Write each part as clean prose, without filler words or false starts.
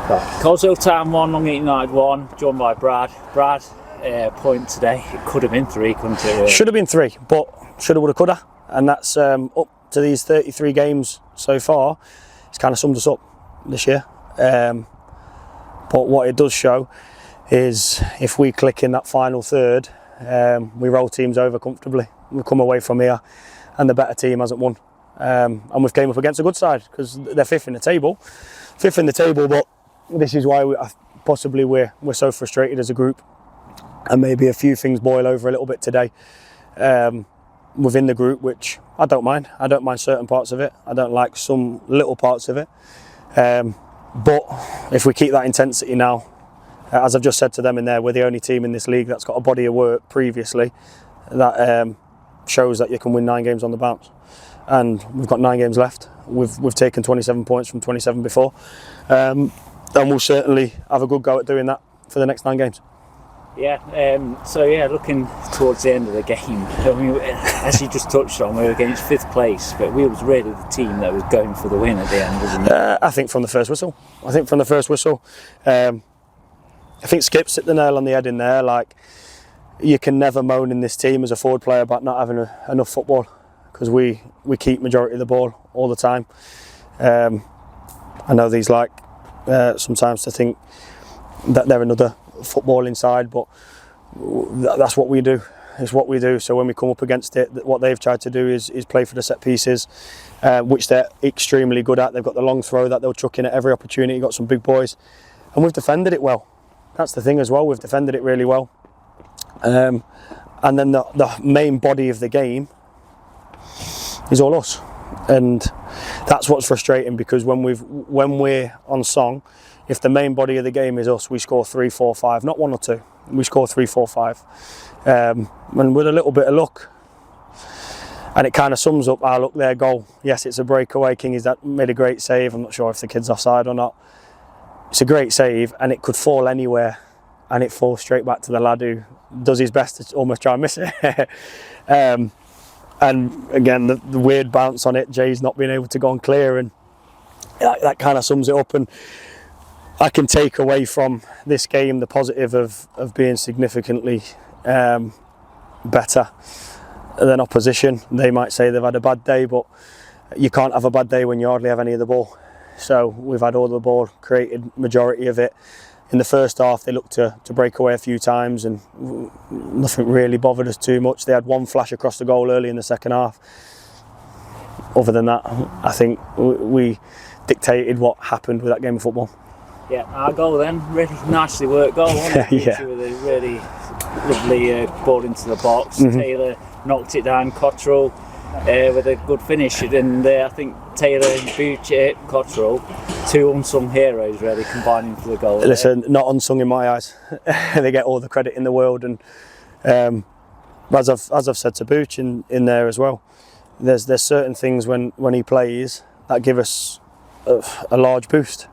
Coleshill Town 1, Long Eaton United 1, joined by Brad. Brad, point today. It could have been 3, couldn't it? Should have been 3, but shoulda, woulda, coulda. And that's up to these 33 games so far. It's kind of summed us up this year. But what it does show is if we click in that final third, we roll teams over comfortably. We've come away from here and the better team hasn't won. And we've came up against a good side because they're fifth in the table. But this is why possibly we're so frustrated as a group, and maybe a few things boil over a little bit today within the group, which I don't mind. I don't mind certain parts of it. I don't like some little parts of it. But if we keep that intensity now, as I've just said to them in there, we're the only team in this league that's got a body of work previously that shows that you can win 9 games on the bounce. And we've got 9 games left. We've taken 27 points from 27 before, and we'll certainly have a good go at doing that for the next 9 games. Looking towards the end of the game, I mean, as you just touched on, we were against 5th place, but we was really the team that was going for the win at the end, wasn't it? I think from the first whistle. I think Skip's hit the nail on the head in there. Like, you can never moan in this team as a forward player about not having enough football, because we keep majority of the ball all the time. I know these like sometimes to think that they're another footballing side, but that's what we do. It's what we do. So when we come up against it, what they've tried to do is play for the set pieces, which they're extremely good at. They've got the long throw that they'll chuck in at every opportunity. Got some big boys, and we've defended it well. That's the thing as well. We've defended it really well. And then the main body of the game is all us, and that's what's frustrating, because when we're on song, if the main body of the game is us, we score 3, 4, 5, not 1 or 2. We score 3, 4, 5, and with a little bit of luck, and it kind of sums up our luck. Their goal, yes, it's a breakaway. King is that made a great save. I'm not sure if the kid's offside or not. It's a great save, and it could fall anywhere, and it falls straight back to the lad who does his best to almost try and miss it. And again, the weird bounce on it, Jay's not being able to go on clear, and that kind of sums it up. And I can take away from this game the positive of being significantly better than opposition. They might say they've had a bad day, but you can't have a bad day when you hardly have any of the ball. So we've had all the ball, created majority of it. In the first half, they looked to break away a few times, and nothing really bothered us too much. They had one flash across the goal early in the second half. Other than that, I think we dictated what happened with that game of football. Yeah, our goal then, really nicely worked goal, wasn't it? Yeah. With a really lovely ball into the box. Mm-hmm. Taylor knocked it down, Cottrell with a good finish, and I think Taylor and Booch, Cottrell, 2 unsung heroes really combining for the goal. Listen, not unsung in my eyes. They get all the credit in the world, and as I've said to Booch in there as well, there's certain things when he plays that give us a large boost.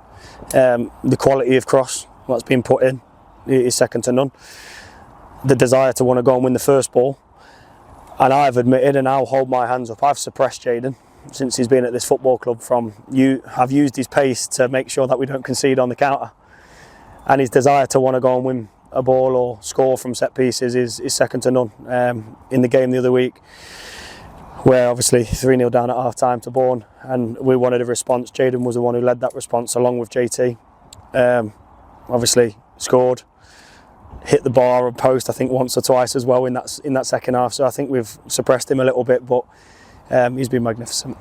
The quality of cross, what's been put in, is second to none. The desire to want to go and win the first ball, and I've admitted, and I'll hold my hands up, I've suppressed Jayden since he's been at this football club. I've used his pace to make sure that we don't concede on the counter, and his desire to want to go and win a ball or score from set pieces is second to none. In the game the other week, where obviously 3-0 down at half time to Bourne, and we wanted a response, Jayden was the one who led that response along with JT. Obviously scored, hit the bar and post I think once or twice as well in that second half. So I think we've suppressed him a little bit, but he's been magnificent.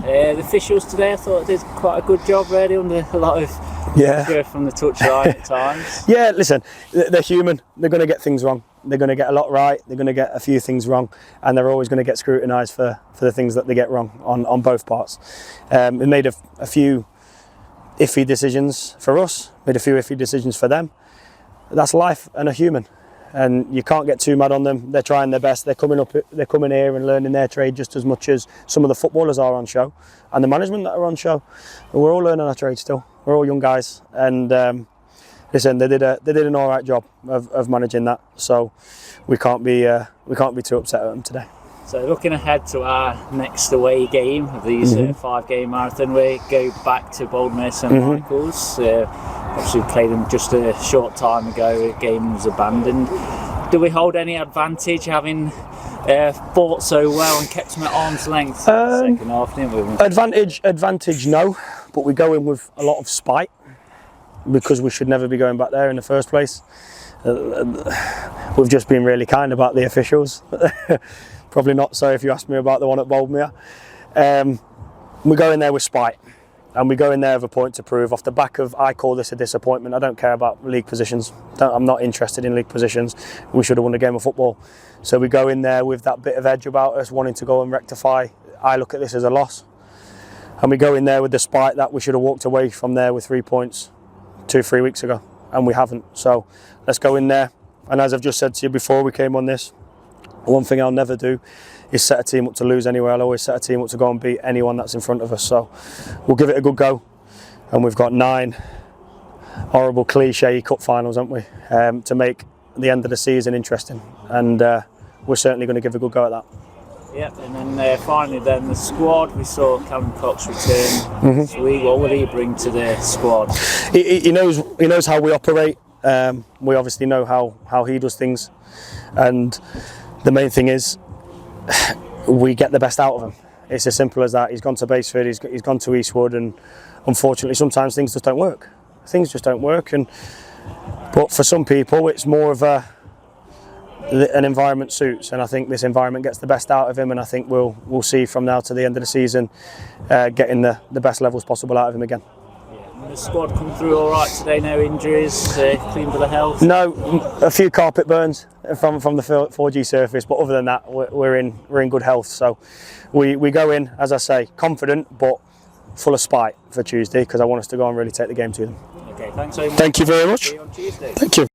The officials today, I thought, did quite a good job really, under a lot of pressure from the touchline at times. Yeah, listen, they're human. They're going to get things wrong. They're going to get a lot right. They're going to get a few things wrong, and they're always going to get scrutinised for the things that they get wrong on both parts. We made a few iffy decisions for us, made a few iffy decisions for them. That's life and a human, and you can't get too mad on them. They're trying their best. They're coming here and learning their trade just as much as some of the footballers are on show, and the management that are on show. We're all learning our trade still. We're all young guys, and listen, they did an all right job of managing that. So we can't be too upset at them today. So looking ahead to our next away game of these 5-game marathon, we go back to Boldmere St Michael's. Obviously we played them just a short time ago, the game was abandoned. Do we hold any advantage having fought so well and kept them at arm's length in the second half, didn't we? Advantage no, but we go in with a lot of spite because we should never be going back there in the first place. We've just been really kind about the officials. Probably not so if you ask me about the one at Boldmere. We go in there with spite and we go in there with a point to prove off the back of, I call this a disappointment. I don't care about league positions. I'm not interested in league positions. We should have won a game of football. So we go in there with that bit of edge about us, wanting to go and rectify. I look at this as a loss. And we go in there with the spite that we should have walked away from there with 3 points 2-3 weeks ago. And we haven't. So let's go in there. And as I've just said to you before we came on this, one thing I'll never do is set a team up to lose anywhere. I'll always set a team up to go and beat anyone that's in front of us. So we'll give it a good go. And we've got 9 horrible cliche cup finals, haven't we, to make the end of the season interesting. And we're certainly going to give a good go at that. Yep, and then finally then the squad, we saw Callum Cox return. So what will he bring to the squad? He knows how we operate. We obviously know how he does things, and the main thing is we get the best out of him. It's as simple as that. He's gone to Baseford, he's gone to Eastwood, and unfortunately sometimes things just don't work. But for some people it's more of an environment suits, and I think this environment gets the best out of him, and I think we'll see from now to the end of the season getting the best levels possible out of him again. The squad come through all right today, no injuries, clean bill of health? No, a few carpet burns from the 4G surface, but other than that we're in good health. So we go in, as I say, confident but full of spite for Tuesday, because I want us to go and really take the game to them. Okay, thanks so much. Thank you very much. See you on Tuesday. Thank you.